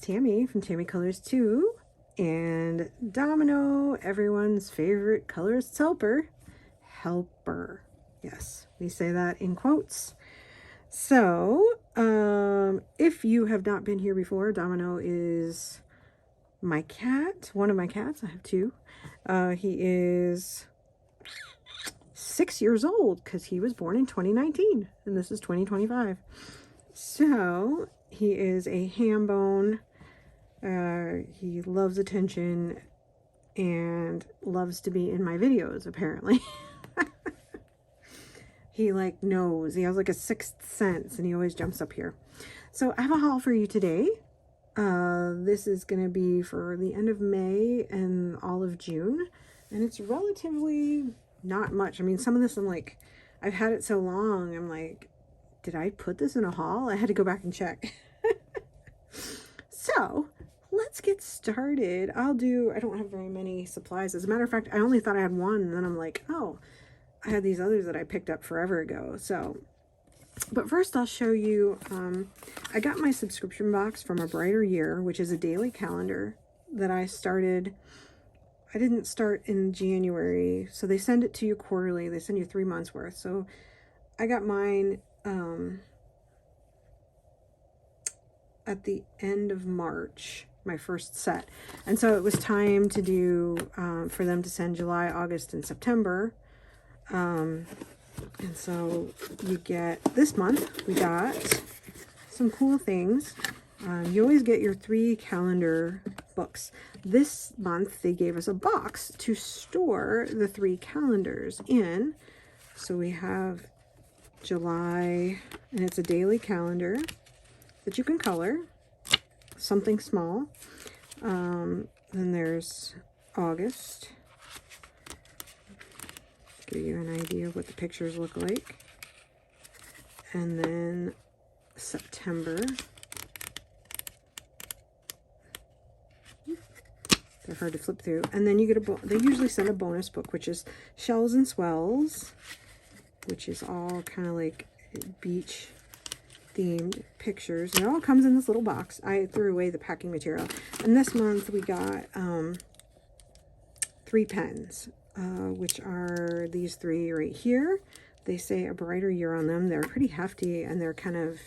Tammy from Tammy Colors 2, and Domino, everyone's favorite colorist helper. Yes, we say that in quotes. So, if you have not been here before, Domino is my cat, one of my cats. I have two. He is 6 years old because he was born in 2019 and this is 2025. So he is a ham bone. He loves attention and loves to be in my videos, apparently. He like knows. He has like a sixth sense and he always jumps up here. So I have a haul for you today. This is going to be for the end of May and all of June. And it's relatively not much. I mean, some of this I'm like, I've had it so long, I'm like, did I put this in a haul? I had to go back and check. So let's get started. I don't have very many supplies. As a matter of fact, I only thought I had one, and then I'm like, oh, I had these others that I picked up forever ago. So, but first I'll show you, I got my subscription box from A Brighter Year, which is a daily calendar that I started. I didn't start in January, so they send it to you quarterly. They send you 3 months worth. So I got mine at the end of March, my first set. And so it was time to do, for them to send July, August, and September. And so you get, this month, we got some cool things. You always get your 3 calendar books. This month, they gave us a box to store the 3 calendars in. So we have July, and it's a daily calendar that you can color, something small. Then there's August. Give you an idea of what the pictures look like. And then September. They're hard to flip through. And then you get they usually send a bonus book, which is Shells and Swells, which is all kind of like beach themed pictures. And it all comes in this little box. I threw away the packing material. And this month we got 3 pens, which are these 3 right here. They say A Brighter Year on them. They're pretty hefty and they're kind of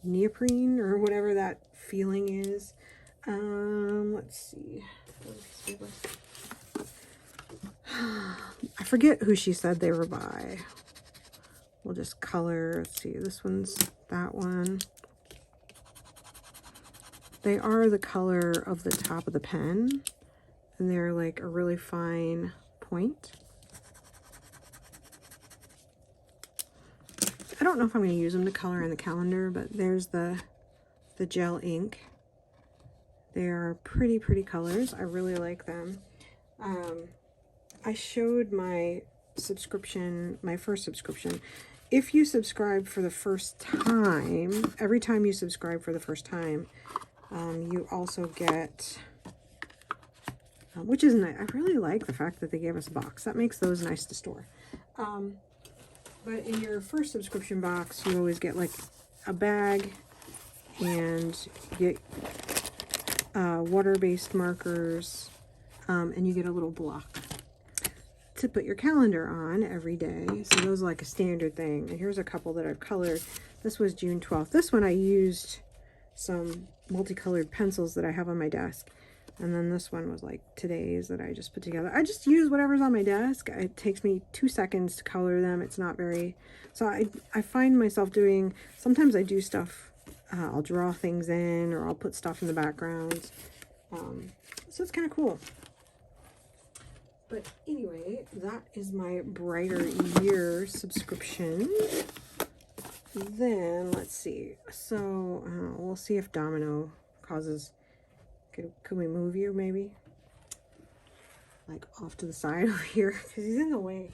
neoprene or whatever that feeling is. Let's see. I forget who she said they were by. We'll just color. Let's see. This one's that one. They are the color of the top of the pen. And they're like a really fine point. I don't know if I'm going to use them to color in the calendar, but there's the gel ink. They are pretty colors. I really like them. I showed my subscription, my first subscription. If you subscribe for the first time, every time you subscribe for the first time, you also get, which is nice. I really like the fact that they gave us a box. That makes those nice to store. But in your first subscription box, you always get like a bag and you get water-based markers, and you get a little block to put your calendar on every day. So those are like a standard thing. And here's a couple that I've colored. This was June 12th. This one I used some multicolored pencils that I have on my desk. And then this one was like today's that I just put together. I just use whatever's on my desk. It takes me 2 seconds to color them. It's not very... So I find myself doing... Sometimes I do stuff... I'll draw things in, or I'll put stuff in the background. So it's kind of cool. But anyway, that is my Brighter Year subscription. Then, let's see. So, we'll see if Domino causes... Could we move you, maybe? Like, off to the side over here, because he's in the way.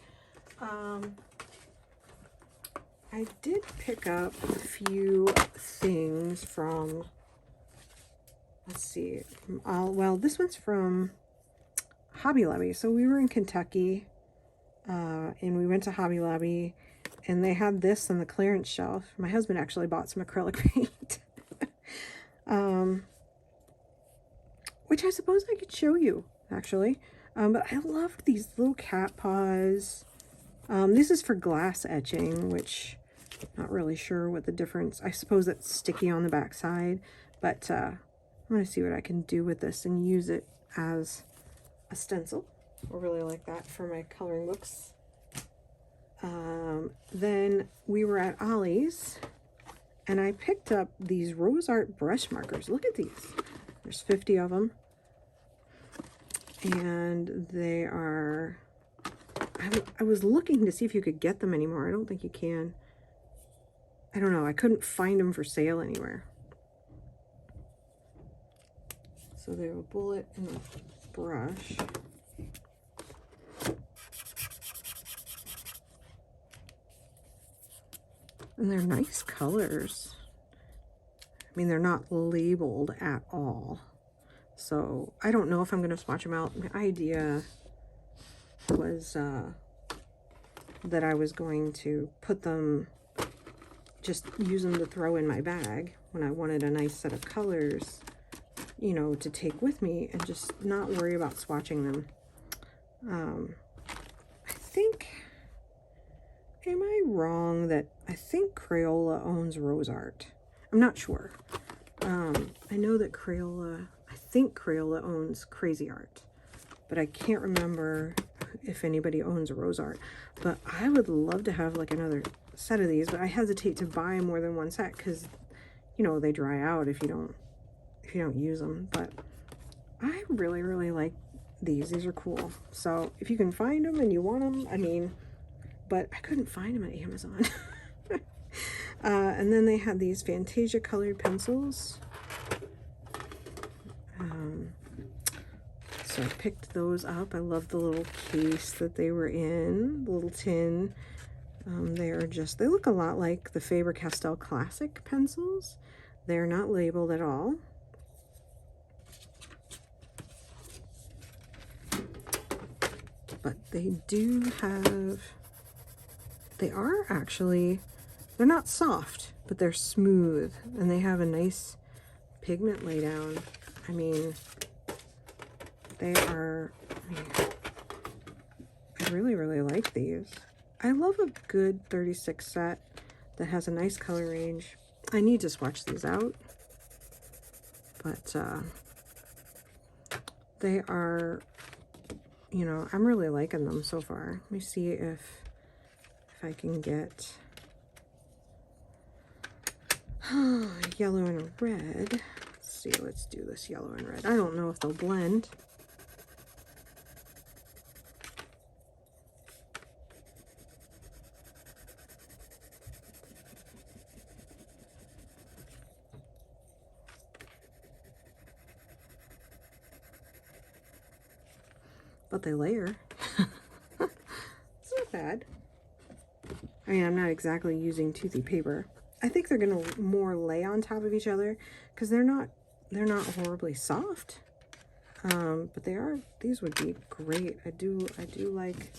I did pick up a few things from, let's see, well, this one's from Hobby Lobby. So we were in Kentucky, and we went to Hobby Lobby, and they had this on the clearance shelf. My husband actually bought some acrylic paint. which I suppose I could show you, actually. But I loved these little cat paws. This is for glass etching, which I'm not really sure what the difference. I suppose it's sticky on the back side, but I'm going to see what I can do with this and use it as a stencil. I really like that for my coloring books. Then we were at Ollie's, and I picked up these Rose Art brush markers. Look at these. There's 50 of them. And they are... I was looking to see if you could get them anymore. I don't think you can. I don't know. I couldn't find them for sale anywhere. So they have a bullet and a brush. And they're nice colors. I mean, they're not labeled at all. So I don't know if I'm going to swatch them out. My idea was that I was going to put them, just use them to throw in my bag when I wanted a nice set of colors, you know, to take with me and just not worry about swatching them. I think, am I wrong that I think Crayola owns Rose Art? I'm not sure. I know that Crayola, I think Crayola owns Crazy Art, but I can't remember if anybody owns Rose Art. But I would love to have like another set of these, but I hesitate to buy more than one set because, you know, they dry out if you don't use them. But I really, really like these. These are cool. So if you can find them and you want them, I mean, but I couldn't find them at Amazon. And then they had these Fantasia colored pencils. So I picked those up. I love the little case that they were in, the little tin. They look a lot like the Faber-Castell Classic pencils. They're not labeled at all. But they do have, they're not soft, but they're smooth, and they have a nice pigment laydown. I mean, they are, I really, really like these. I love a good 36 set that has a nice color range. I need to swatch these out, but they are, you know, I'm really liking them so far. Let me see if I can get yellow and red. Let's see, let's do this yellow and red. I don't know if they'll blend. But they layer. It's not bad. I mean, I'm not exactly using toothy paper. I think they're gonna more lay on top of each other because they're not horribly soft. But they are, these would be great. I do like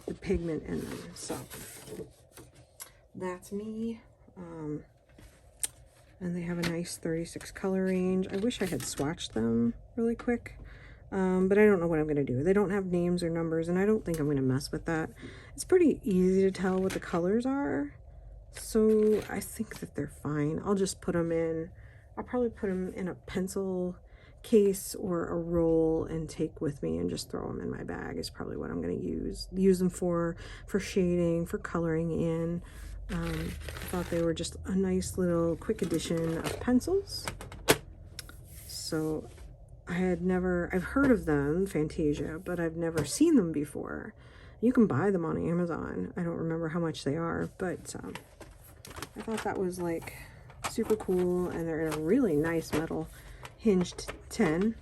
the pigment in them. So that's me. And they have a nice 36 color range. I wish I had swatched them really quick. But I don't know what I'm going to do. They don't have names or numbers, and I don't think I'm going to mess with that. It's pretty easy to tell what the colors are, so I think that they're fine. I'll just put them in, I'll probably put them in a pencil case or a roll and take with me and just throw them in my bag is probably what I'm going to use them for shading, for coloring in. I thought they were just a nice little quick addition of pencils. So I've heard of them, Fantasia, but I've never seen them before. You can buy them on Amazon. I don't remember how much they are, but I thought that was like super cool, and they're in a really nice metal hinged tin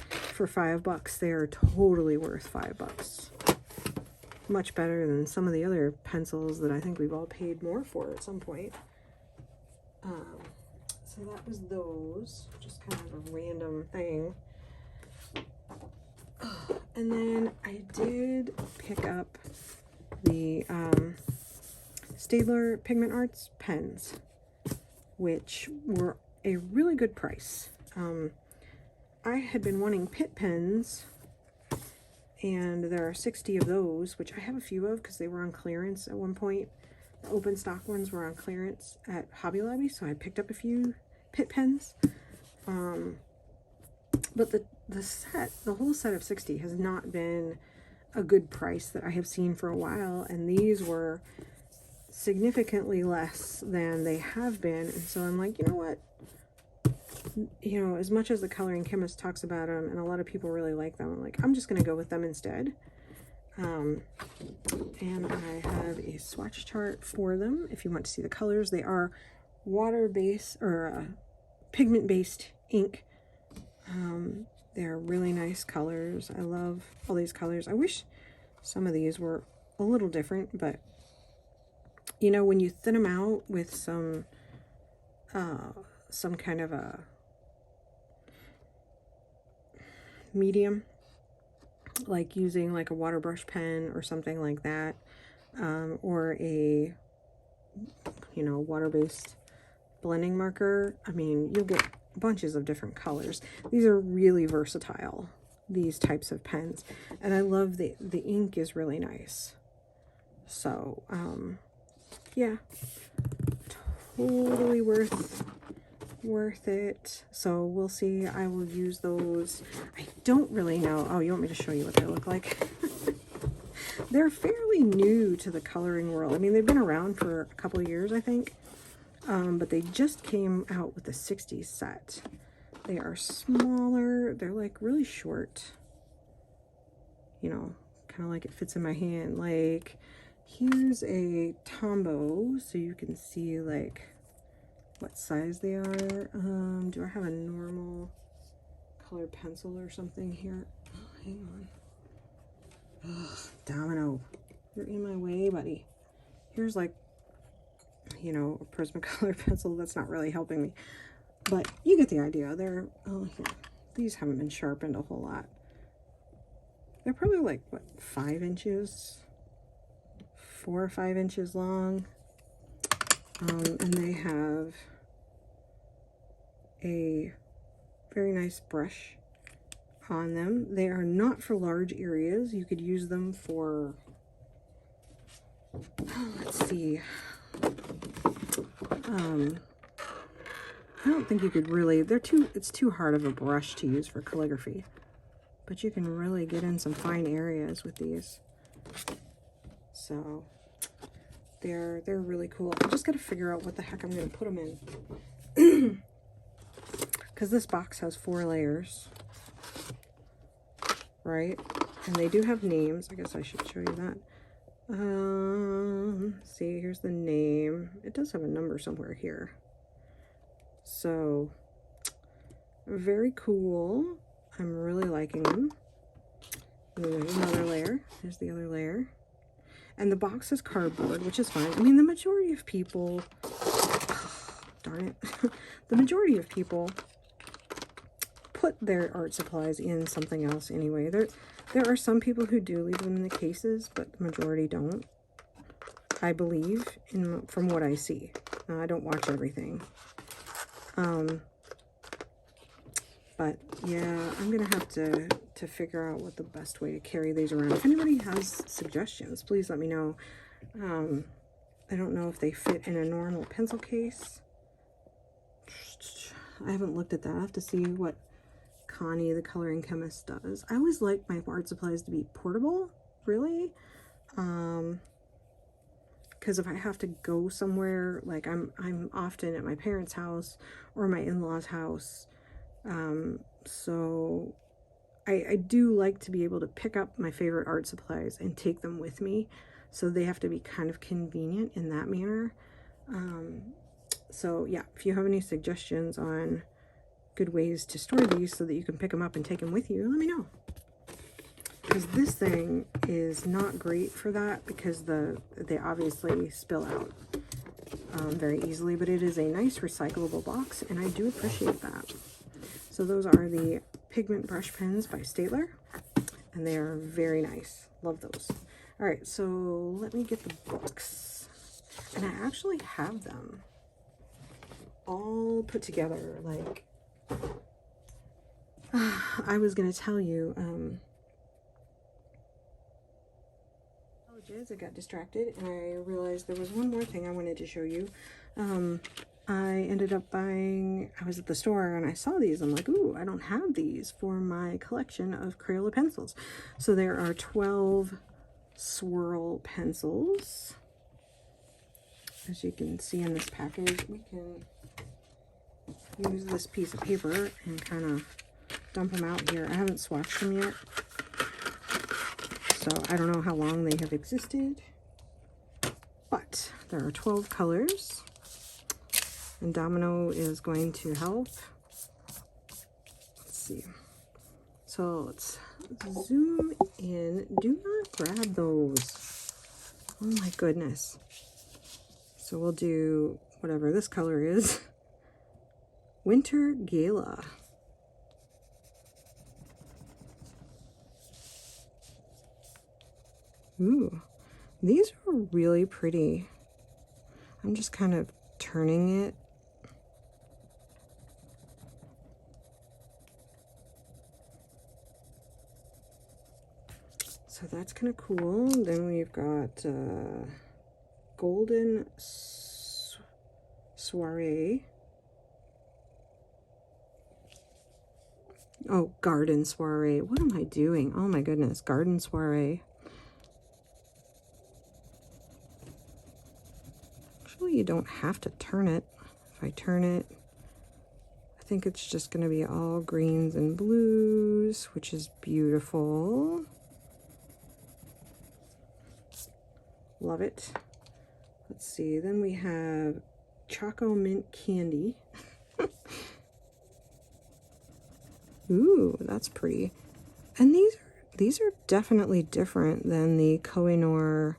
for $5. They are totally worth $5. Much better than some of the other pencils that I think we've all paid more for at some point. So that was those, just kind of a random thing. And then I did pick up the Staedler Pigment Arts pens, which were a really good price. I had been wanting pit pens, and there are 60 of those, which I have a few of because they were on clearance at one point. The open stock ones were on clearance at Hobby Lobby, so I picked up a few pit pens. But the whole set of 60 has not been a good price that I have seen for a while, and these were significantly less than they have been. And so I'm like, you know what? You know, as much as the Coloring Chemist talks about them, and a lot of people really like them, I'm like, I'm just going to go with them instead. And I have a swatch chart for them. If you want to see the colors, they are water-based or pigment-based ink. They're really nice colors. I love all these colors. I wish some of these were a little different, but you know, when you thin them out with some kind of a medium, like using like a water brush pen or something like that, or a, you know, water-based blending marker, I mean, you'll get bunches of different colors. These are really versatile, these types of pens, and I love the ink is really nice. So yeah, totally worth it. So we'll see. I will use those. I don't really know. Oh, you want me to show you what they look like? They're fairly new to the coloring world. I mean, they've been around for a couple of years, I think. But they just came out with the 60s set. They are smaller. They're like really short. You know, kind of like it fits in my hand. Like, here's a Tombow, so you can see like what size they are. Do I have a normal colored pencil or something here? Oh, hang on. Ugh, Domino, you're in my way, buddy. Here's like, you know, a Prismacolor pencil. That's not really helping me, but you get the idea. They're, oh, here. These haven't been sharpened a whole lot. They're probably like, what, 5 inches? 4 or 5 inches long. And they have a very nice brush on them. They are not for large areas. You could use them for, let's see, I don't think you could really, it's too hard of a brush to use for calligraphy, but you can really get in some fine areas with these. So they're really cool. I just got to figure out what the heck I'm going to put them in. Because this box has 4 layers, right? And they do have names. I guess I should show you that. See, here's the name. It does have a number somewhere here. So, very cool. I'm really liking them. And then there's another layer. There's the other layer. And the box is cardboard, which is fine. I mean, the majority of people, darn it, the majority of people put their art supplies in something else anyway. There are some people who do leave them in the cases, but the majority don't, I believe, from what I see. I don't watch everything. But yeah, I'm gonna have to figure out what the best way to carry these around. If anybody has suggestions, please let me know. I don't know if they fit in a normal pencil case. I haven't looked at that. I have to see what Connie, the Coloring Chemist, does. I always like my art supplies to be portable, really. Because if I have to go somewhere, like I'm often at my parents' house or my in-laws' house, so I do like to be able to pick up my favorite art supplies and take them with me, so they have to be kind of convenient in that manner. So yeah, if you have any suggestions on good ways to store these so that you can pick them up and take them with you, let me know. Because this thing is not great for that, because they obviously spill out very easily, but it is a nice recyclable box, and I do appreciate that. So those are the pigment brush pens by Staedler, and they are very nice. Love those. All right, so let me get the books, and I actually have them all put together. Like, I was going to tell you, I got distracted and I realized there was one more thing I wanted to show you. I ended up buying, I was at the store and I saw these. I'm like, ooh, I don't have these for my collection of Crayola pencils. So there are 12 swirl pencils. As you can see in this package, we can use this piece of paper and kind of dump them out here. I haven't swatched them yet, so I don't know how long they have existed, but there are 12 colors, and Domino is going to help. Let's see. So let's zoom in. Do not grab those. Oh my goodness. So we'll do whatever this color is. Winter Gala. Ooh, these are really pretty. I'm just kind of turning it. So that's kind of cool. Then we've got Golden Soiree. Oh, Garden Soiree. What am I doing? Oh my goodness, Garden Soiree. Actually, you don't have to turn it. If I turn it, I think it's just going to be all greens and blues, which is beautiful. Love it. Let's see. Then we have Choco Mint Candy. Ooh, that's pretty. And these are definitely different than the Kohinoor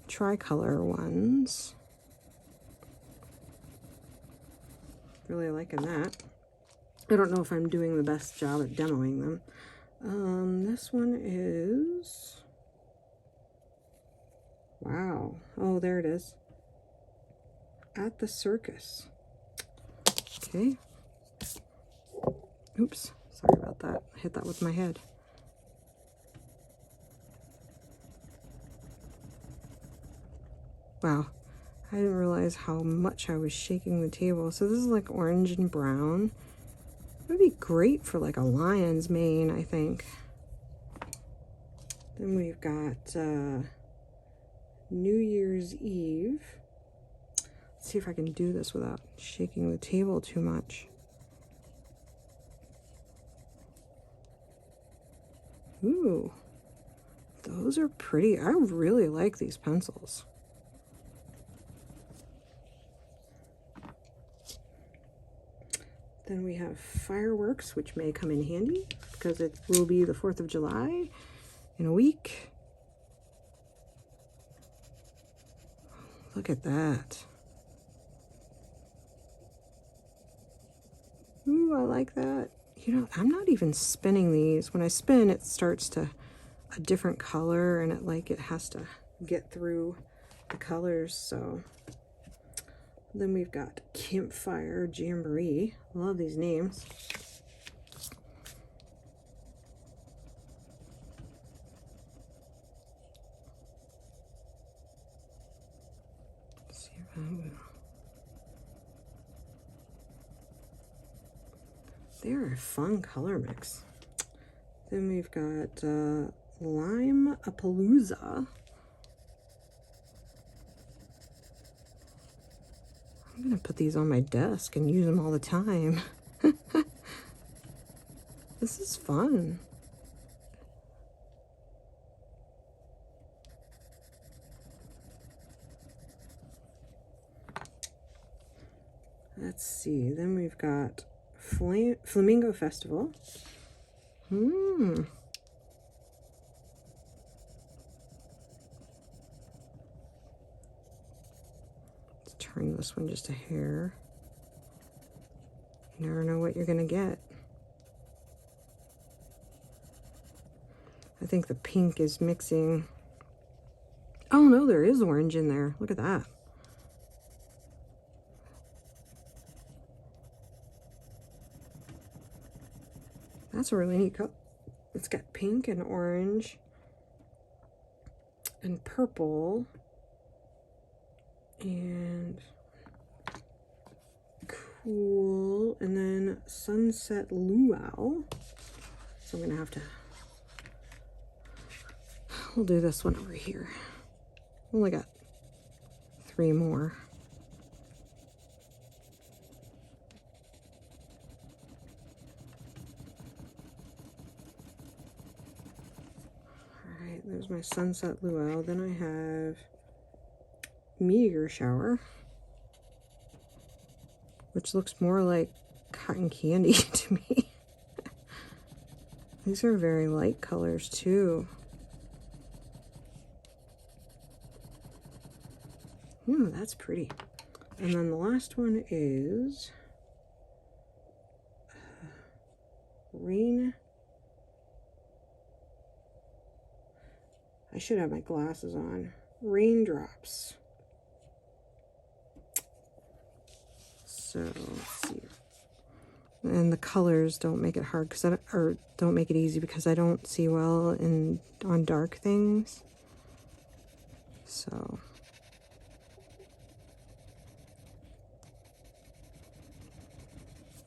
tricolor ones. Really liking that. I don't know if I'm doing the best job at demoing them. This one is, wow. Oh, there it is. At the Circus. Okay. Oops, sorry about that. I hit that with my head. Wow, I didn't realize how much I was shaking the table. So this is like orange and brown. It would be great for like a lion's mane, I think. Then we've got New Year's Eve. Let's see if I can do this without shaking the table too much. Ooh, those are pretty. I really like these pencils. Then we have Fireworks, which may come in handy because it will be the 4th of July in a week. Look at that. Ooh, I like that. You know, I'm not even spinning these. When I spin, it starts to a different color and it has to get through the colors. So then we've got Campfire Jamboree. Love these names. Let's see if I will. They're a fun color mix. Then we've got Lime-A-Palooza. I'm gonna put these on my desk and use them all the time. This is fun. Let's see, then we've got Flamingo Festival. Let's turn this one just a hair. You never know what you're gonna get. I think the pink is mixing. Oh no, there is orange in there. Look at that. That's a really neat color. It's got pink and orange and purple and cool, and then sunset luau. So I'm gonna have to, we'll do this one over here. Only got 3 more. All right, there's my sunset luau. Then I have meteor shower, which looks more like cotton candy to me. These are very light colors too. Ooh, that's pretty. And then the last one is Reine. I should have my glasses on. Raindrops. So let's see. And the colors don't make it hard because or don't make it easy because I don't see well on dark things. So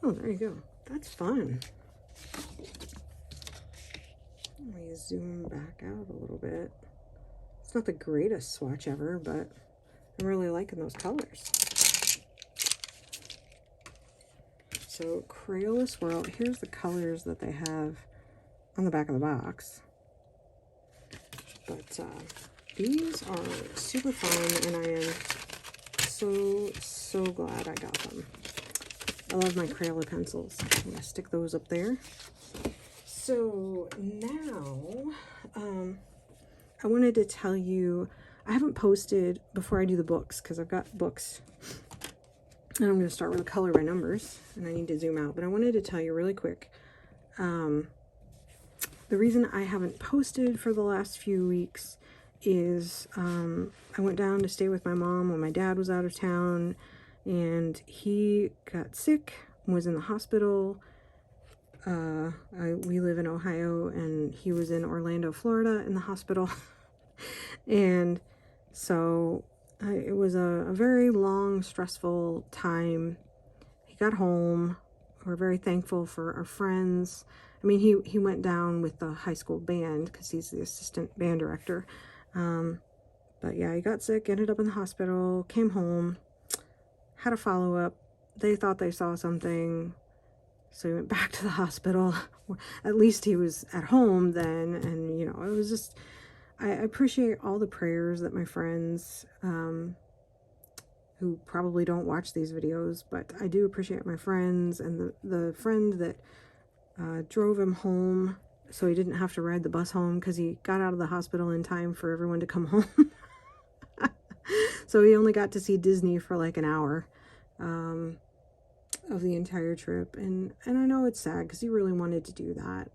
oh, there you go. That's fun. Let me zoom back out a little bit. It's not the greatest swatch ever, but I'm really liking those colors. So Crayola Swirl, here's the colors that they have on the back of the box. But these are super fun, and I am so glad I got them. I love my Crayola pencils. I'm gonna stick those up there. So now, I wanted to tell you, I haven't posted before I do the books because I've got books. And I'm going to start with the color by numbers, and I need to zoom out. But I wanted to tell you really quick, the reason I haven't posted for the last few weeks is I went down to stay with my mom when my dad was out of town, and he got sick, was in the hospital. We live in Ohio, and he was in Orlando, Florida in the hospital. And so it was a very long, stressful time. He got home. We're very thankful for our friends. I mean, he went down with the high school band because he's the assistant band director. But yeah, he got sick, ended up in the hospital, came home, had a follow-up. They thought they saw something, so he went back to the hospital. At least he was at home then, and, you know, it was just, I appreciate all the prayers that my friends, who probably don't watch these videos, but I do appreciate my friends, and the friend that drove him home so he didn't have to ride the bus home because he got out of the hospital in time for everyone to come home. So he only got to see Disney for like an hour of the entire trip. And I know it's sad because he really wanted to do that.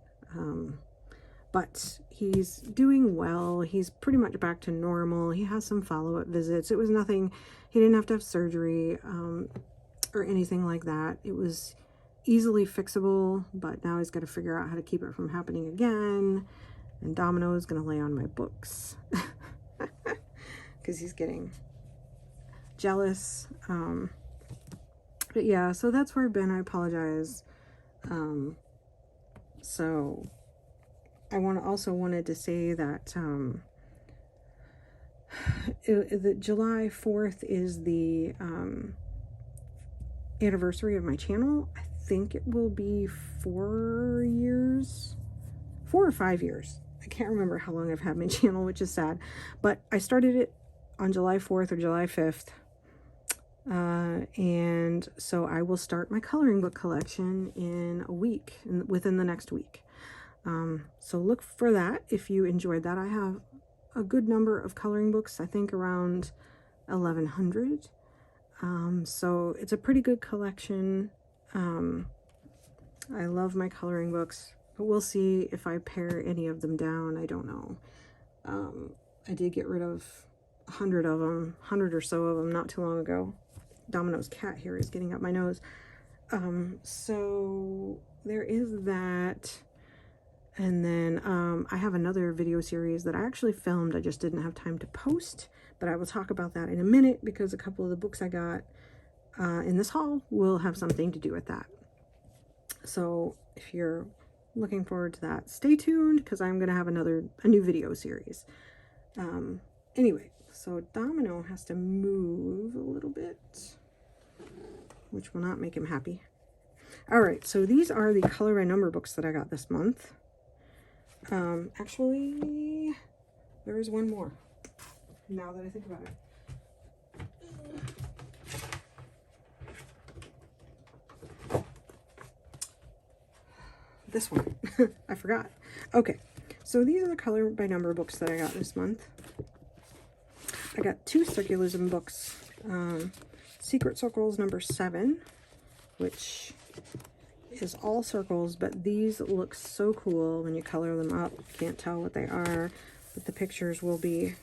But he's doing well. He's pretty much back to normal. He has some follow-up visits. It was nothing, he didn't have to have surgery or anything like that. It was easily fixable, but now he's got to figure out how to keep it from happening again. And Domino is going to lay on my books because he's getting jealous. But yeah, so that's where I've been. I apologize. So I also wanted to say that the July 4th is the anniversary of my channel. I think it will be 4 years, 4 or 5 years. I can't remember how long I've had my channel, which is sad. But I started it on July 4th or July 5th. And so I will start my coloring book collection in a week, within the next week. So look for that if you enjoyed that. I have a good number of coloring books, I think around 1,100. So it's a pretty good collection. I love my coloring books, but we'll see if I pare any of them down. I don't know. I did get rid of 100 of them, 100 or so of them not too long ago. Domino's cat here is getting up my nose. So there is that. And then I have another video series that I actually filmed. I just didn't have time to post, but I will talk about that in a minute because a couple of the books I got in this haul will have something to do with that. So if you're looking forward to that, stay tuned because I'm going to have a new video series. Anyway, so Domino has to move a little bit, which will not make him happy. All right, so these are the color by number books that I got this month. Actually, there is one more, now that I think about it. This one. I forgot. Okay, so these are the color by number books that I got this month. I got 2 circulism books. Secret Circles number 7, which is all circles, but these look so cool when you color them up. Can't tell what they are, but the pictures will be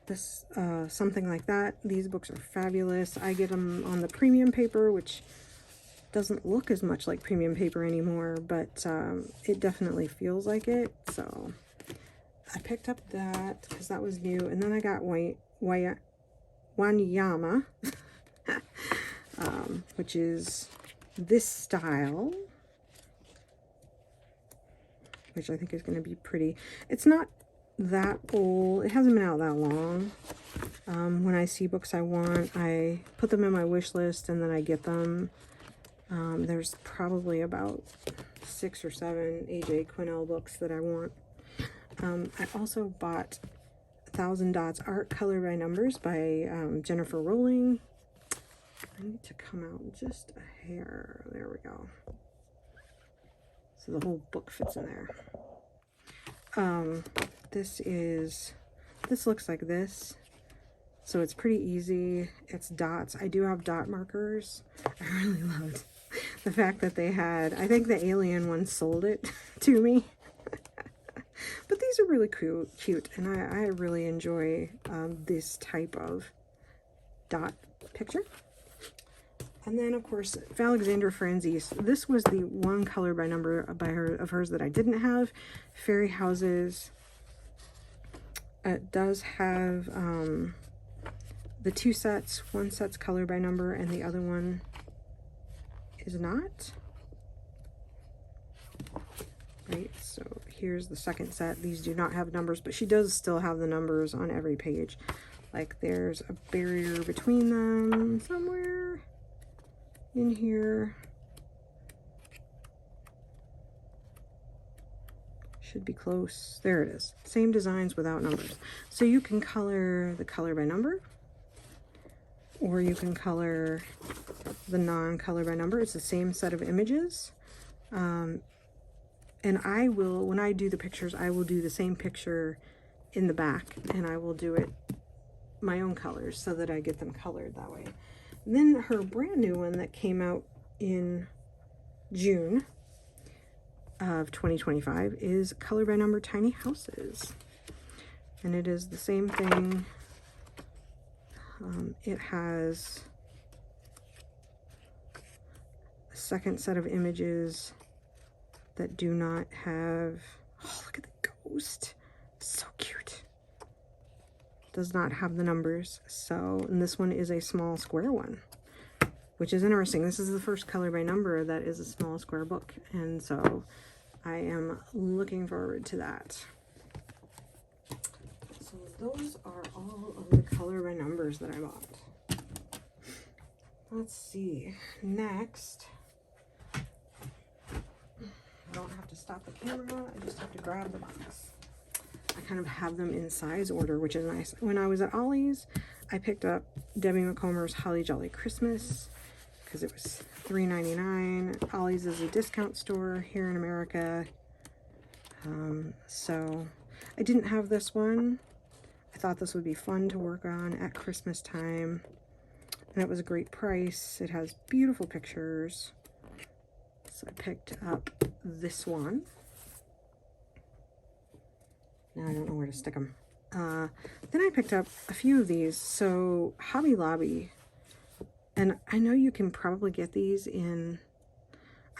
this something like that. These books are fabulous. I get them on the premium paper, which doesn't look as much like premium paper anymore, but it definitely feels like it. So I picked up that because that was new, and then I got Wanyama, which is this style, which I think is going to be pretty. It's not that old. It hasn't been out that long. When I see books I want, I put them in my wish list and then I get them. There's probably about 6 or 7 AJ Quinnell books that I want. I also bought 1,000 Dots Art Color by Numbers by Jennifer Rowling. I need to come out just a hair. There we go. So the whole book fits in there. This looks like this. So it's pretty easy. It's dots. I do have dot markers. I really loved the fact that they had, I think the alien one sold it to me. But these are really cute, and I really enjoy this type of dot picture. And then, of course, Alexandra Franzese. This was the one color by number of hers that I didn't have. Fairy Houses. It does have the 2 sets. One set's color by number, and the other one is not. Right, so here's the second set. These do not have numbers, but she does still have the numbers on every page. Like there's a barrier between them somewhere in here. Should be close. There it is. Same designs without numbers. So you can color the color by number, or you can color the non-color by number. It's the same set of images. And I will, when I do the pictures, I will do the same picture in the back, and I will do it my own colors so that I get them colored that way. And then her brand new one that came out in June of 2025 is Color by Number Tiny Houses. And it is the same thing. It has a second set of images that do not have, oh, look at the ghost. So cute. Does not have the numbers. So, and this one is a small square one, which is interesting. This is the first color by number that is a small square book. And so I am looking forward to that. So those are all of the color by numbers that I bought. Let's see. Next, I don't have to stop the camera. I just have to grab the box. I kind of have them in size order, which is nice. When I was at Ollie's, I picked up Debbie McComber's Holly Jolly Christmas because it was $3.99. Ollie's is a discount store here in America. So I didn't have this one. I thought this would be fun to work on at Christmas time. And it was a great price. It has beautiful pictures. So I picked up this one. Now I don't know where to stick them. Then I picked up a few of these. So Hobby Lobby And I know you can probably get these in,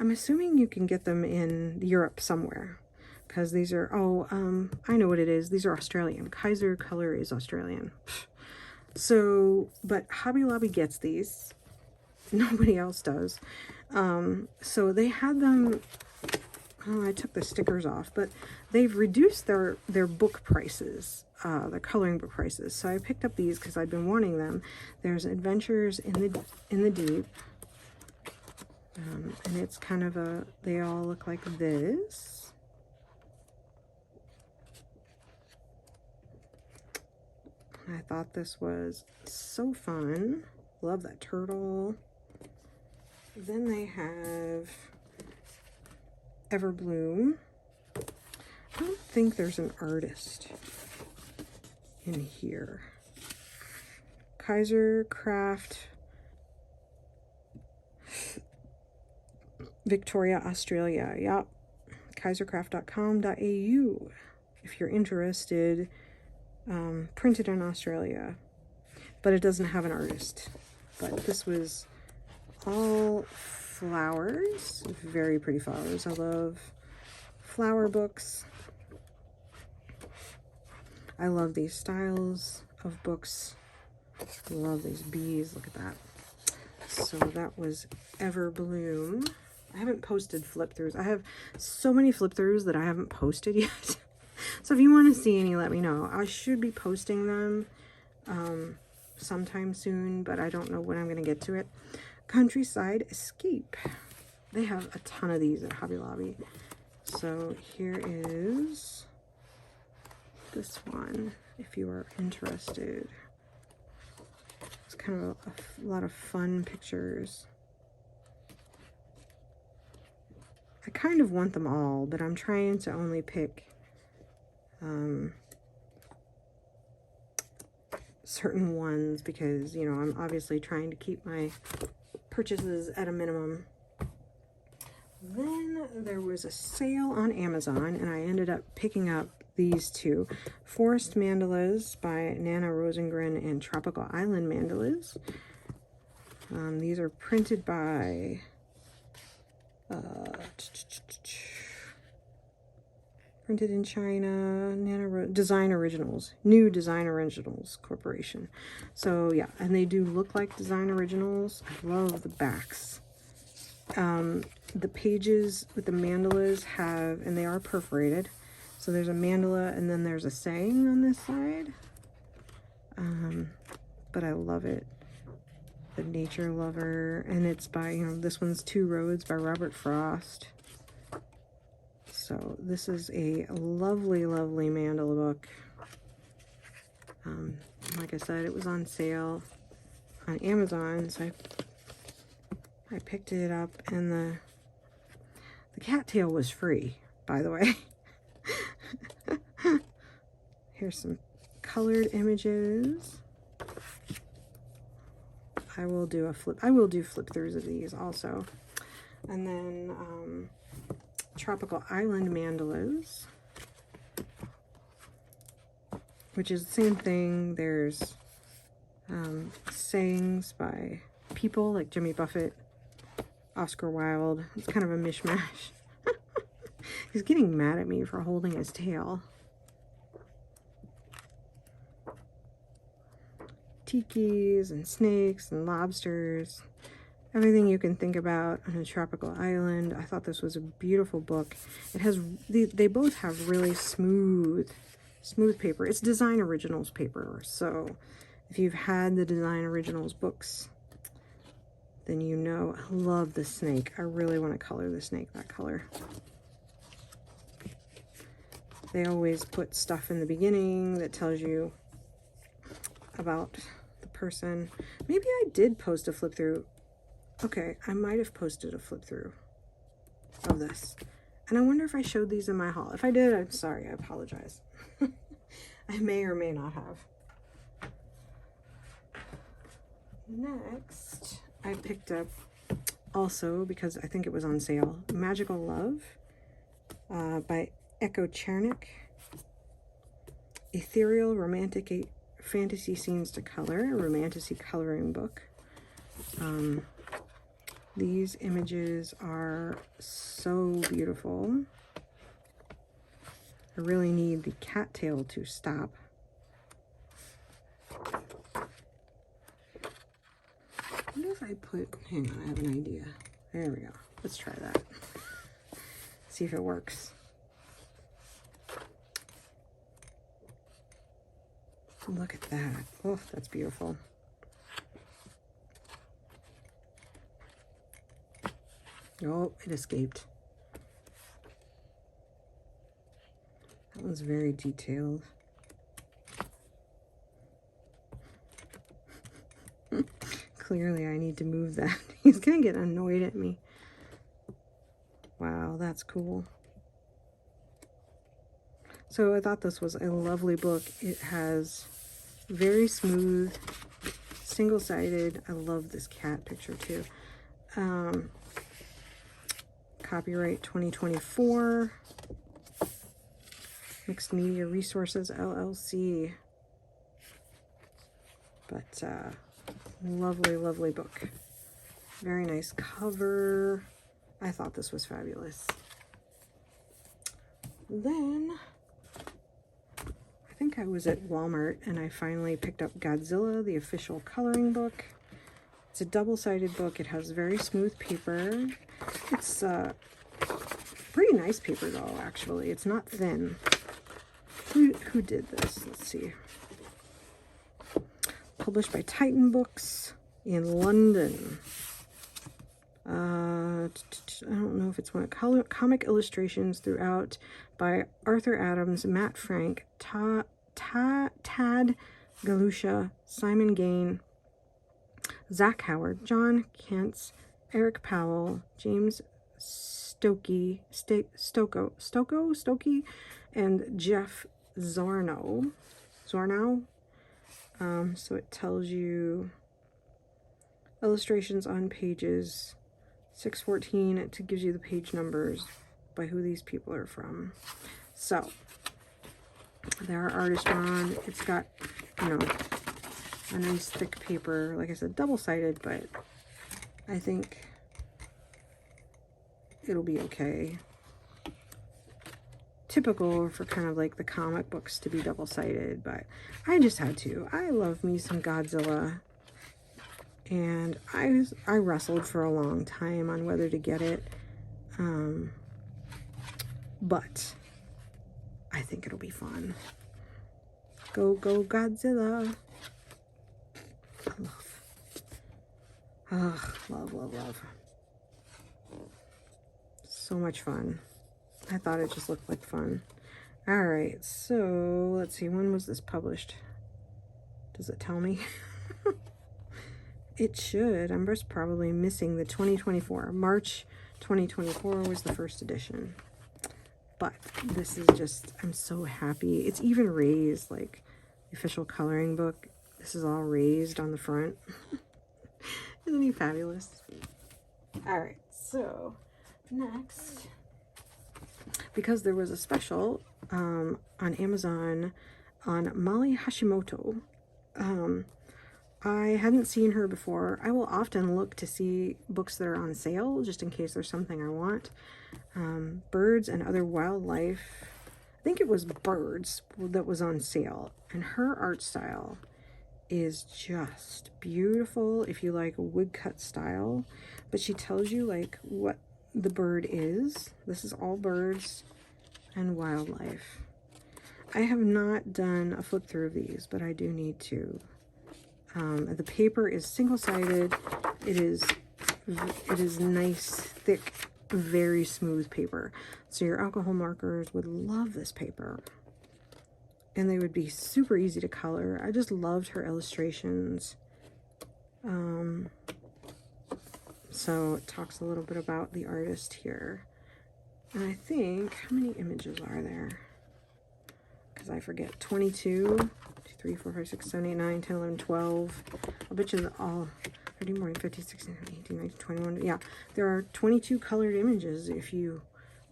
I'm assuming you can get them in Europe somewhere. Because these are, oh, I know what it is. These are Australian. Kaiser Color is Australian. So, but Hobby Lobby gets these. Nobody else does. So they had them, oh, I took the stickers off, but they've reduced their book prices, their coloring book prices. So I picked up these because I've been wanting them. There's Adventures in the Deep. And it's kind of a, they all look like this. I thought this was so fun. Love that turtle. Then they have Everbloom. I don't think there's an artist in here. Kaiser Craft Victoria, Australia. Yep. kaisercraft.com.au if you're interested. Printed in Australia, but it doesn't have an artist. But this was all flowers, very pretty flowers. I love flower books. I love these styles of books. I love these bees, look at that. So that was Everbloom. I haven't posted flip throughs. I have so many flip throughs that I haven't posted yet. So if you want to see any, let me know. I should be posting them sometime soon, but I don't know when I'm going to get to it. Countryside Escape. They have a ton of these at Hobby Lobby. So here is this one, if you are interested. It's kind of a lot of fun pictures. I kind of want them all, but I'm trying to only pick certain ones because, you know, I'm obviously trying to keep my purchases at a minimum. Then there was a sale on Amazon and I ended up picking up these two. Forest Mandelas by Nana Rosengren and Tropical Island Mandelas. These are printed by printed in China, Design Originals, New Design Originals Corporation. So yeah, and they do look like Design Originals. I love the backs. The pages with the mandalas have, and they are perforated. So there's a mandala and then there's a saying on this side. But I love it. The Nature Lover, and it's by, you know, this one's Two Roads by Robert Frost. So this is a lovely, lovely mandala book. Like I said, it was on sale on Amazon, so I picked it up, and the cattail was free, by the way. Here's some colored images. I will do flip throughs of these also. And then Tropical Island Mandalas, which is the same thing. There's sayings by people like Jimmy Buffett, Oscar Wilde. It's kind of a mishmash. He's getting mad at me for holding his tail. Tikis and snakes and lobsters. Everything you can think about on a tropical island. I thought this was a beautiful book. It has, they both have really smooth paper. It's Design Originals paper. So if you've had the Design Originals books, then you know. I love the snake. I really want to color the snake that color. They always put stuff in the beginning that tells you about the person. Maybe I did post a flip through. Okay, I might have posted a flip through of this. And I wonder if I showed these in my haul. If I did, I'm sorry, I apologize. I may or may not have. Next, I picked up also, because I think it was on sale, Magical Love by Echo Chernik. Ethereal Romantic Fantasy Scenes to Color, a romantasy coloring book. These images are so beautiful. I really need the cattail to stop. What if I put, hang on, I have an idea. There we go. Let's try that. See if it works. Look at that. Oh, that's beautiful. Oh, it escaped. That one's very detailed. Clearly, I need to move that. He's gonna get annoyed at me. Wow, that's cool. So I thought this was a lovely book. It has very smooth, single-sided. I love this cat picture too. Copyright 2024. Mixed Media Resources, LLC. But lovely, lovely book. Very nice cover. I thought this was fabulous. Then, I think I was at Walmart and I finally picked up Godzilla, the official coloring book. It's a double-sided book. It has very smooth paper. It's pretty nice paper though, actually. It's not thin. Who did this? Let's see. Published by Titan Books in London. I don't know if it's one of comic illustrations throughout by Arthur Adams, Matt Frank, Tad Galusha, Simon Gain, Zach Howard, John Kentz, Eric Powell, James Stokey, and Jeff Zornow. So it tells you illustrations on pages 614. It gives you the page numbers by who these people are from. So there are artists drawn. It's got, you know, a nice thick paper. Like I said, double-sided, but I think it'll be okay. Typical for kind of like the comic books to be double-sided, but I just had to. I love me some Godzilla, and I wrestled for a long time on whether to get it, but I think it'll be fun. Go Godzilla. Love. So much fun. I thought it just looked like fun. Alright, so let's see, when was this published? Does it tell me? It should. I'm just probably missing the 2024. March 2024 was the first edition. But this is just, I'm so happy. It's even raised, like the official coloring book. This is all raised on the front. Isn't he fabulous? Alright, so next, because there was a special on Amazon on Molly Hashimoto. I hadn't seen her before. I will often look to see books that are on sale, just in case there's something I want. Birds and Other Wildlife. I think it was Birds that was on sale. And her art style is just beautiful if you like woodcut style. But she tells you like what the bird is. This is all birds and wildlife. I have not done a flip through of these, but I do need to. The paper is single-sided. It is nice, thick, very smooth paper. So your alcohol markers would love this paper. And they would be super easy to color. I just loved her illustrations. So it talks a little bit about the artist here. And I think, how many images are there? Because I forget, 22, 2, 3, 4, 5, 6, 7, 8, 9, 10, 11, 12. I'll bet you all 30, 40, 50, 16, 18, 19, 21. Yeah, there are 22 colored images if you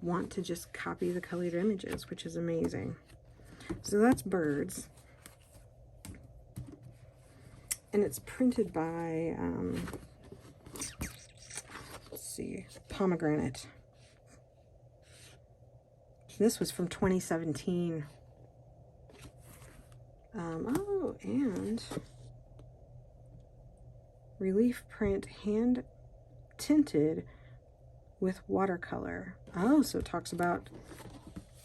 want to just copy the colored images, which is amazing. So that's Birds. And it's printed by see, pomegranate. This was from 2017. Oh, and relief print, hand tinted with watercolor. Oh, so it talks about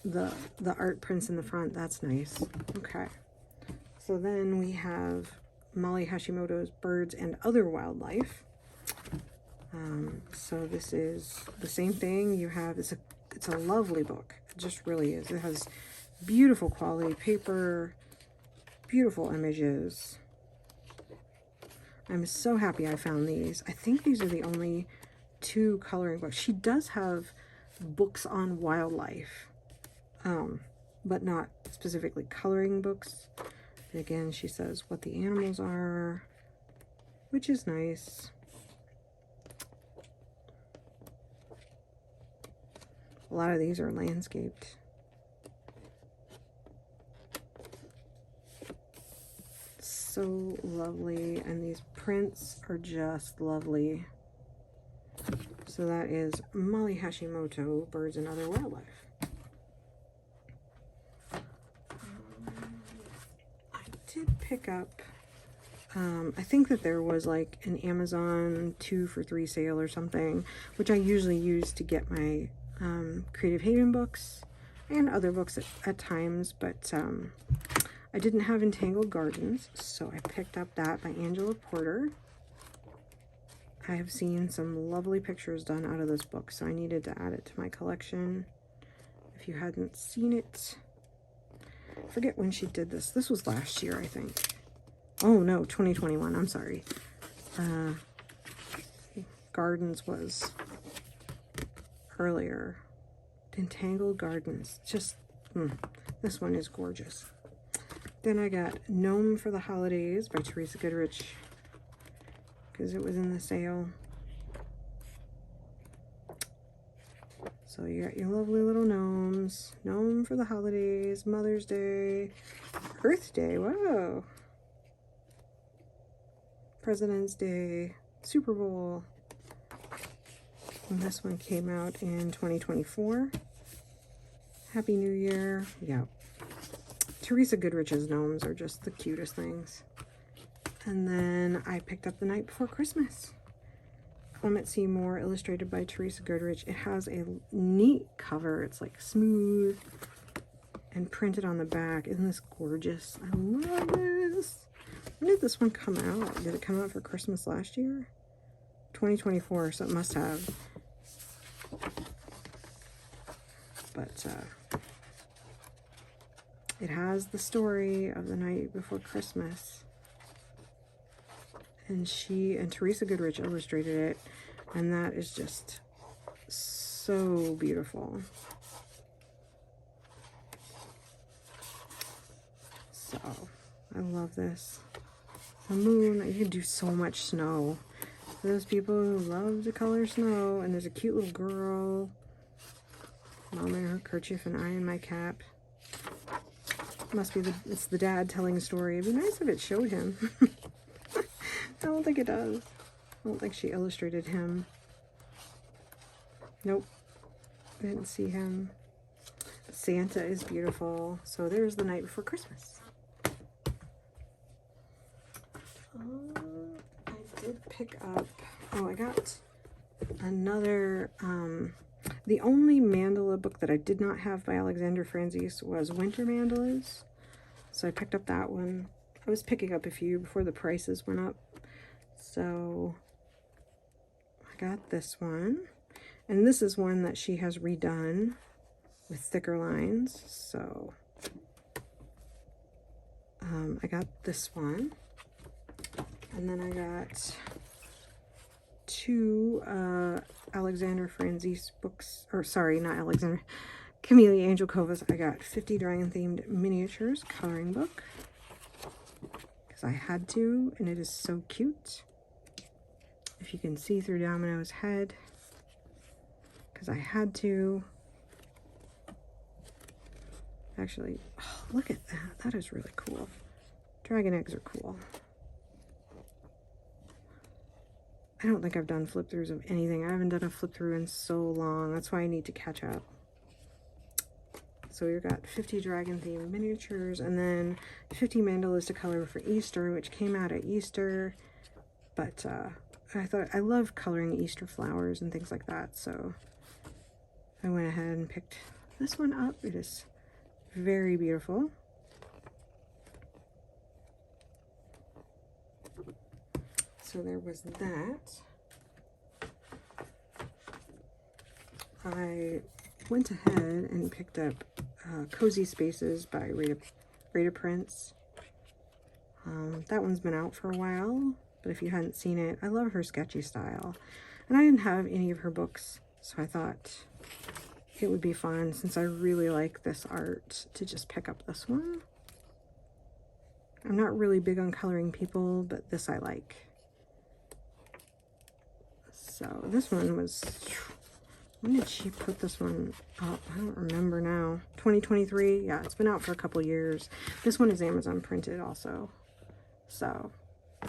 the art prints in the front. That's nice. Okay. So then we have Molly Hashimoto's Birds and Other Wildlife. So this is the same thing. You have, it's a lovely book. It just really is. It has beautiful quality paper, beautiful images. I'm so happy I found these. I think these are the only 2 coloring books. She does have books on wildlife, but not specifically coloring books. And again, she says what the animals are, which is nice. A lot of these are landscaped. So lovely, and these prints are just lovely. So that is Molly Hashimoto, Birds and Other Wildlife. I did pick up, I think that there was like an Amazon 2 for $3 sale or something, which I usually use to get my Creative Haven books and other books at times, but I didn't have Entangled Gardens, so I picked up that by Angela Porter. I have seen some lovely pictures done out of this book, so I needed to add it to my collection. If you hadn't seen it, I forget when she did this. This was last year, I think. Oh no, 2021, I'm sorry. Gardens was earlier. Entangled Gardens, just, this one is gorgeous. Then I got Gnome for the Holidays by Teresa Goodrich, because it was in the sale. So you got your lovely little gnomes. Gnome for the Holidays, Mother's Day, Earth Day, whoa. President's Day, Super Bowl. And this one came out in 2024. Happy New Year. Yeah. Teresa Goodrich's gnomes are just the cutest things. And then I picked up The Night Before Christmas. Clement Seymour, illustrated by Teresa Goodrich. It has a neat cover. It's like smooth and printed on the back. Isn't this gorgeous? I love this. When did this one come out? Did it come out for Christmas last year? 2024, so it must have. But it has the story of The Night Before Christmas. And Teresa Goodrich illustrated it, and that is just so beautiful. So, I love this. The moon, you can do so much snow. For those people who love to color snow, and there's a cute little girl. Mom in her kerchief and I in my cap. Must be it's the dad telling a story. It'd be nice if it showed him. I don't think it does. I don't think she illustrated him. Nope. I didn't see him. Santa is beautiful. So there's The Night Before Christmas. I did pick up, I got another, the only mandala book that I did not have by Alexander Franzese was Winter Mandalas. So I picked up that one. I was picking up a few before the prices went up. So I got this one. And this is one that she has redone with thicker lines. So I got this one. And then I got two Alexander Franzese books, or sorry, not Alexander, Camellia Angel-Kovas. I got 50 dragon-themed miniatures coloring book, because I had to, and it is so cute. If you can see through Domino's head, because I had to. Actually, oh, look at that. That is really cool. Dragon eggs are cool. I don't think I've done flip throughs of anything. I haven't done a flip through in so long. That's why I need to catch up. So we've got 50 dragon themed miniatures, and then 50 mandalas to color for Easter, which came out at Easter. But I thought I love coloring Easter flowers and things like that, so I went ahead and picked this one up. It is very beautiful. So there was that. I went ahead and picked up Cozy Spaces by Rita Prince. That one's been out for a while, but if you hadn't seen it, I love her sketchy style. And I didn't have any of her books, so I thought it would be fun, since I really like this art, to just pick up this one. I'm not really big on coloring people, but this I like. So this one was, when did she put this one up? I don't remember now. 2023? Yeah, it's been out for a couple years. This one is Amazon printed also. So I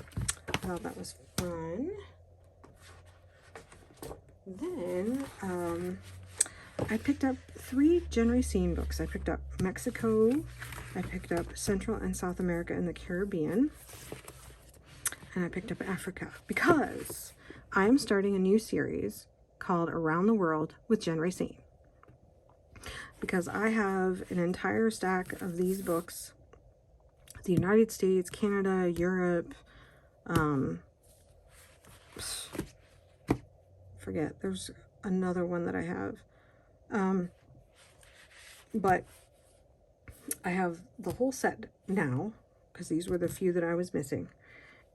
thought that was fun. Then I picked up 3 Jen Racine books. I picked up Mexico, I picked up Central and South America and the Caribbean, and I picked up Africa, because I'm starting a new series called Around the World with Jen Racine. Because I have an entire stack of these books, the United States, Canada, Europe, forget, there's another one that I have. But I have the whole set now, because these were the few that I was missing.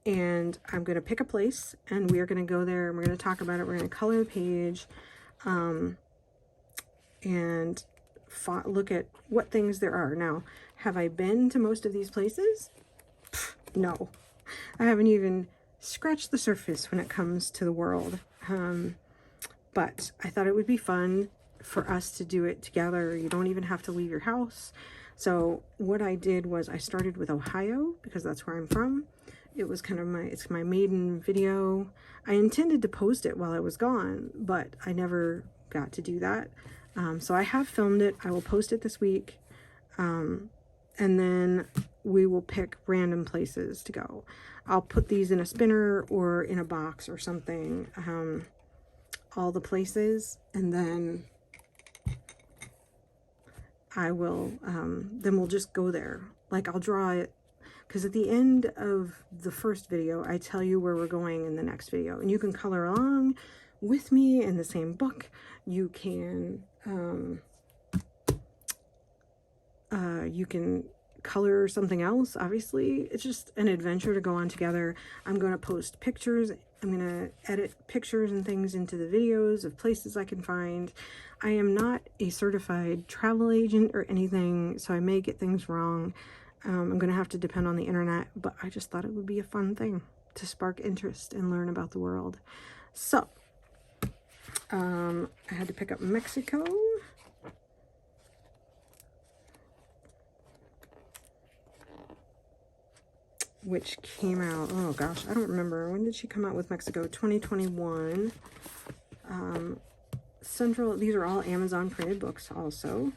And I'm going to pick a place, and we are going to go there, and we're going to talk about it. We're going to color the page, and look at what things there are. Now, have I been to most of these places? Pfft, no. I haven't even scratched the surface when it comes to the world. But I thought it would be fun for us to do it together. You don't even have to leave your house. So what I did was I started with Ohio, because that's where I'm from. It was kind of it's my maiden video. I intended to post it while I was gone, but I never got to do that. So I have filmed it. I will post it this week. And then we will pick random places to go. I'll put these in a spinner or in a box or something, all the places, and then I will, then we'll just go there. Like, I'll draw it, because at the end of the first video, I tell you where we're going in the next video, and you can color along with me in the same book. You can color something else. Obviously, it's just an adventure to go on together. I'm going to post pictures. I'm going to edit pictures and things into the videos of places I can find. I am not a certified travel agent or anything, so I may get things wrong. I'm going to have to depend on the internet, but I just thought it would be a fun thing to spark interest and learn about the world. So, I had to pick up Mexico. Which came out, oh gosh, I don't remember. When did she come out with Mexico? 2021. Central, these are all Amazon printed books also.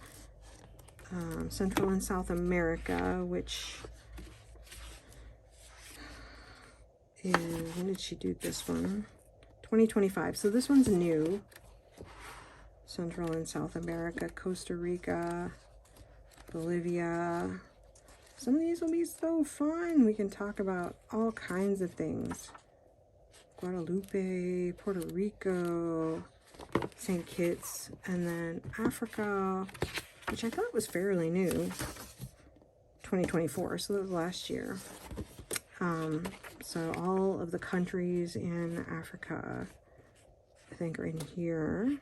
Central and South America, which is, when did she do this one? 2025. So this one's new. Central and South America, Costa Rica, Bolivia. Some of these will be so fun. We can talk about all kinds of things. Guadalupe, Puerto Rico, St. Kitts, and then Africa, which I thought was fairly new. 2024, so that was last year. So all of the countries in Africa, I think, are in here.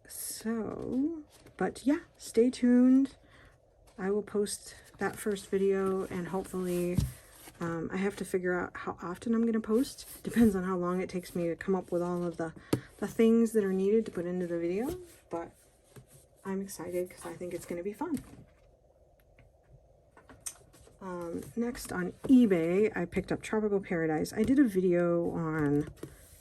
So, but yeah, stay tuned. I will post that first video, and hopefully I have to figure out how often I'm going to post. Depends on how long it takes me to come up with all of the things that are needed to put into the video. But I'm excited because I think it's going to be fun. Next on eBay, I picked up Tropical Paradise. I did a video on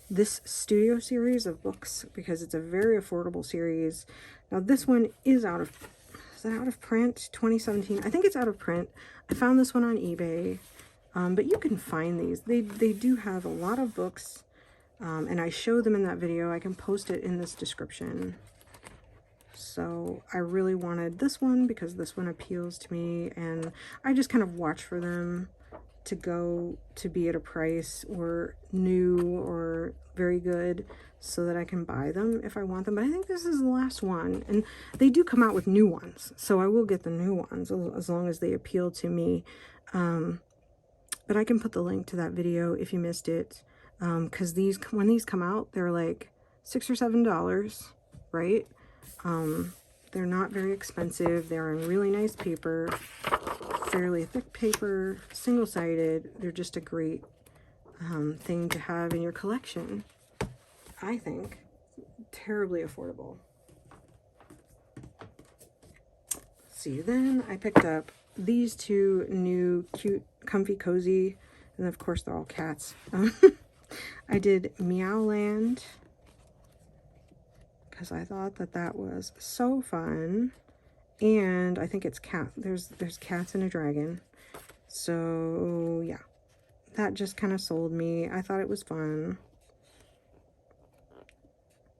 this studio series of books because it's a very affordable series. Now this one is out of, is it out of print? 2017. I think it's out of print. I found this one on eBay, but you can find these. They do have a lot of books, and I show them in that video. I can post it in this description. So I really wanted this one because this one appeals to me, and I just kind of watch for them to go to be at a price or new or very good so that I can buy them if I want them. But I think this is the last one, and they do come out with new ones, so I will get the new ones as long as they appeal to me. But I can put the link to that video if you missed it, because when these come out, they're like $6 or $7, right? They're not very expensive. They're in really nice paper, fairly thick paper, single-sided. They're just a great thing to have in your collection, I think. Terribly affordable. Let's see, then I picked up these two new cute, comfy, cozy, and of course they're all cats. I did Meowland, because I thought that that was so fun, and I think it's there's cats and a dragon, so yeah, that just kind of sold me. I thought it was fun.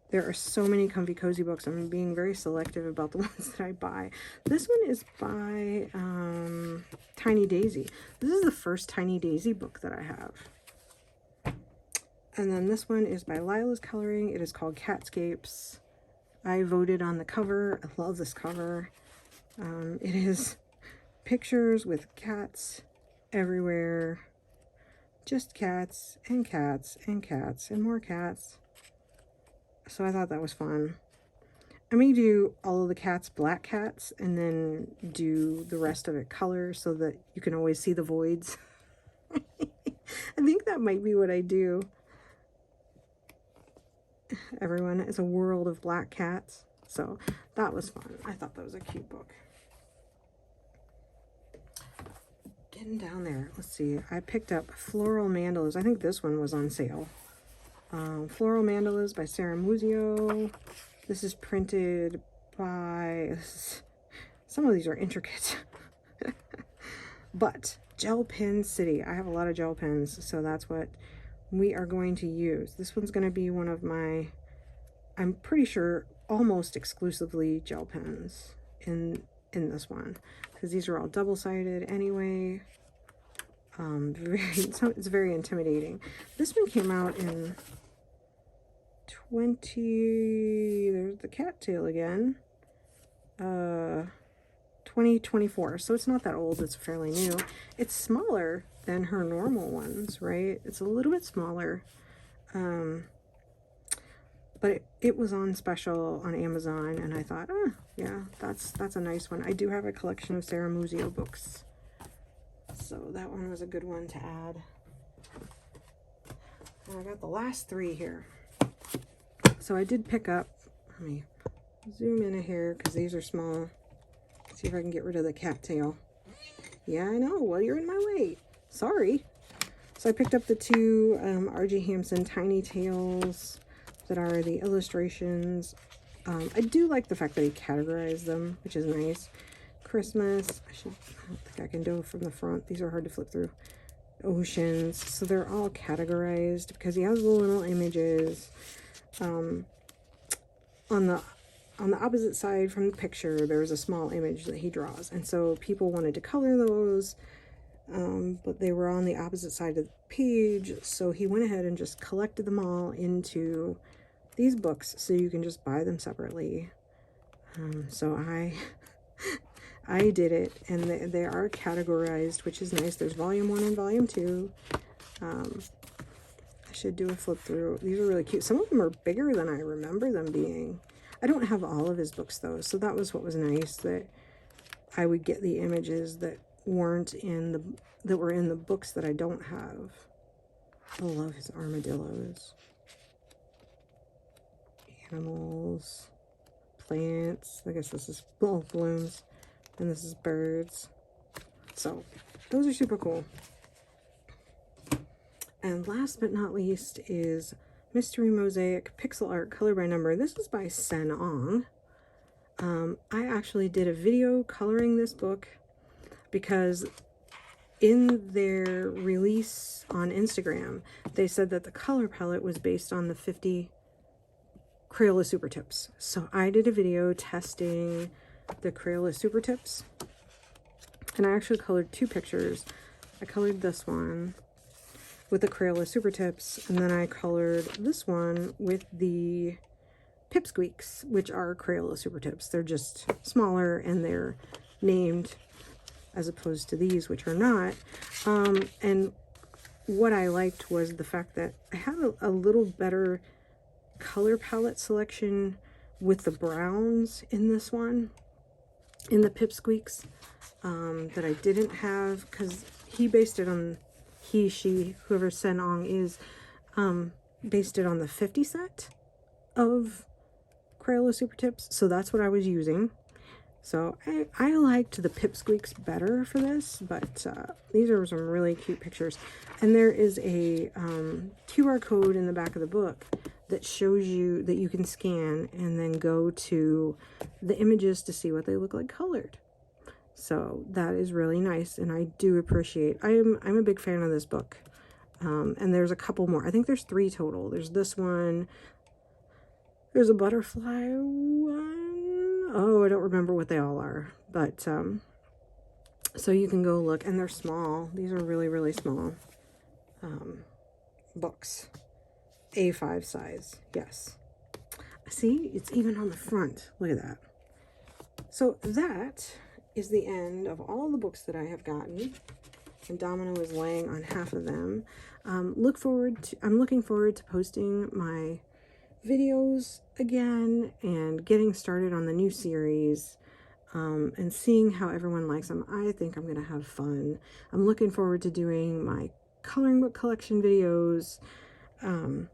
There are so many comfy cozy books. I'm being very selective about the ones that I buy. This one is by Tiny Daisy. This is the first Tiny Daisy book that I have. And then this one is by Lila's Coloring. It is called Catscapes. I voted on the cover. I love this cover. It is pictures with cats everywhere. Just cats and cats and cats and more cats. So I thought that was fun. I may do all of the cats black cats and then do the rest of it color so that you can always see the voids. I think that might be what I do. Everyone is a world of black cats. So that was fun. I thought that was a cute book. Getting down there. Let's see. I picked up Floral Mandelas. I think this one was on sale. Floral Mandelas by Sarah Muzio. This is printed by... Some of these are intricate. But Gel Pen City. I have a lot of gel pens, so that's what we are going to use. This one's going to be one of my, I'm pretty sure, almost exclusively gel pens in this one, because these are all double-sided anyway. It's very intimidating. This one came out in there's the cattail again, 2024, so it's not that old. It's fairly new. It's smaller than her normal ones, right? It's a little bit smaller, but it was on special on Amazon, and I thought, oh yeah, that's a nice one. I do have a collection of Sarah Muzio books, so that one was a good one to add. And I got the last three here. So I did pick up, let me zoom in here because these are small. See if I can get rid of the cattail. Yeah, I know. Well, you're in my way. Sorry. So I picked up the two R.G. Hampson Tiny Tales that are the illustrations. I do like the fact that he categorized them, which is nice. Christmas. I don't think I can do it from the front. These are hard to flip through. Oceans. So they're all categorized because he has the little images. On the opposite side from the picture, there's a small image that he draws, and so people wanted to color those, but they were on the opposite side of the page, so he went ahead and just collected them all into these books so you can just buy them separately. So I did it, and they are categorized, which is nice. There's volume 1 and volume 2. I should do a flip through. These are really cute. Some of them are bigger than I remember them being. I don't have all of his books though, so that was what was nice, that I would get the images that weren't in that were in the books that I don't have. I love his armadillos. Animals, plants. I guess this is blooms, and this is birds. So those are super cool. And last but not least is Mystery Mosaic Pixel Art Color by Number. This is by Sen Ong. I actually did a video coloring this book because in their release on Instagram, they said that the color palette was based on the 50 Crayola Super Tips. So I did a video testing the Crayola Super Tips, and I actually colored 2 pictures. I colored this one with the Crayola Super Tips, and then I colored this one with the Pipsqueaks, which are Crayola Super Tips. They're just smaller and they're named as opposed to these, which are not. And what I liked was the fact that I had a little better color palette selection with the browns in this one, in the Pipsqueaks, that I didn't have, because he based it on, she, whoever Sen Ong is, based it on the 50 set of Crayola Super Tips, so that's what I was using. So I liked the Pipsqueaks better for this, but these are some really cute pictures. And there is a QR code in the back of the book that shows you that you can scan and then go to the images to see what they look like colored. So that is really nice, and I do appreciate. I'm a big fan of this book. And there's a couple more. I think there's 3 total. There's this one. There's a butterfly one. Oh, I don't remember what they all are. But, so you can go look. And they're small. These are really, really small books. A5 size. Yes. See? It's even on the front. Look at that. So that is the end of all the books that I have gotten. And Domino is laying on half of them. I'm looking forward to posting my videos again and getting started on the new series, and seeing how everyone likes them. I think I'm gonna have fun. I'm looking forward to doing my coloring book collection videos, and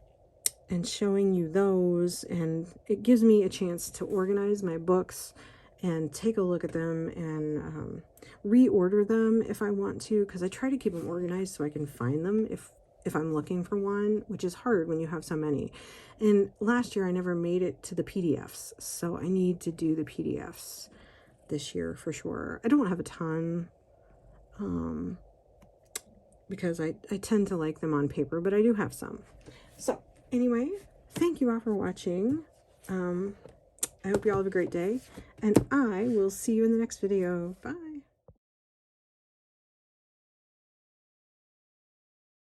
showing you those, and it gives me a chance to organize my books and take a look at them and reorder them if I want to, because I try to keep them organized so I can find them if I'm looking for one, which is hard when you have so many. And last year I never made it to the PDFs, so I need to do the PDFs this year for sure. I don't have a ton, because I tend to like them on paper, but I do have some. So anyway, thank you all for watching. I hope you all have a great day, and I will see you in the next video. Bye.